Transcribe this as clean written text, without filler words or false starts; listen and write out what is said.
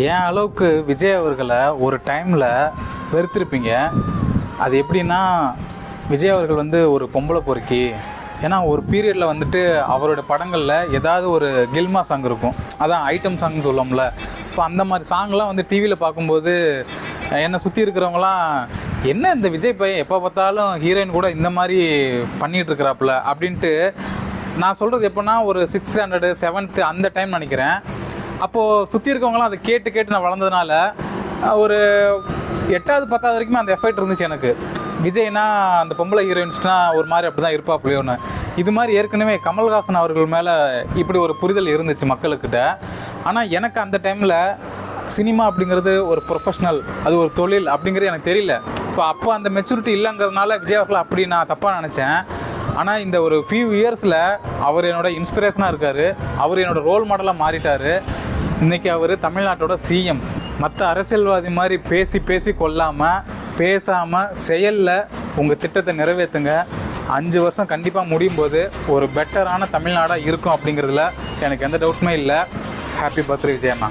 என் அளவுக்கு விஜய் அவர்களை ஒரு டைமில் வெறுத்திருப்பீங்க. அது எப்படின்னா, விஜய் அவர்கள் வந்து ஒரு பொம்பளை பொறுக்கி. ஏன்னா ஒரு பீரியடில் வந்துட்டு அவரோட படங்களில் ஏதாவது ஒரு கில்மா சாங் இருக்கும், அதான் ஐட்டம் சாங்னு சொல்லோம்ல. ஸோ அந்த மாதிரி சாங்லாம் வந்து டிவியில் பார்க்கும்போது என்னை சுற்றி இருக்கிறவங்களாம், என்ன இந்த விஜய் பையன் எப்போ பார்த்தாலும் ஹீரோயின் கூட இந்த மாதிரி பண்ணிகிட்டு இருக்கிறாப்புல அப்படின்ட்டு. நான் சொல்கிறது எப்போன்னா ஒரு 6th ஸ்டாண்டர்டு 7th அந்த டைம் நினைக்கிறேன். அப்போது சுற்றி இருக்கவங்களாம் அதை கேட்டு கேட்டு நான் வளர்ந்ததுனால ஒரு 8வது 10வது வரைக்குமே அந்த எஃபெக்ட் இருந்துச்சு எனக்கு. விஜய்னா அந்த பொம்பளை ஹீரோயின்ஸ்னா ஒரு மாதிரி அப்படி தான் இருப்பாப்புலையோன்னு. இது மாதிரி ஏற்கனவே கமல்ஹாசன் அவர்கள் மேலே இப்படி ஒரு புரிதல் இருந்துச்சு மக்களுக்கிட்ட. ஆனால் எனக்கு அந்த டைமில் சினிமா அப்படிங்கிறது ஒரு ப்ரொஃபஷ்னல், அது ஒரு தொழில் அப்படிங்கிறது எனக்கு தெரியல. ஸோ அப்போ அந்த மெச்சூரிட்டி இல்லைங்கிறதுனால விஜய் அவர்கள் அப்படி நான் தப்பாக நினச்சேன். ஆனால் இந்த ஒரு ஃபியூ இயர்ஸில் அவர் என்னோடய இன்ஸ்பிரேஷனாக இருக்கார், அவர் என்னோடய ரோல் மாடலாக மாறிட்டார். இன்றைக்கி அவர் தமிழ்நாட்டோட சிஎம். மற்ற அரசியல்வாதி மாதிரி பேசி பேசி கொள்ளாமல், பேசாமல் செயலில் உங்கள் திட்டத்தை நிறைவேற்றுங்க. 5 வருஷம் கண்டிப்பாக முடியும் போது ஒரு பெட்டரான தமிழ்நாடாக இருக்கும் அப்படிங்கிறதுல எனக்கு எந்த டவுட்டுமே இல்லை. Happy birthday விஜயண்ணா.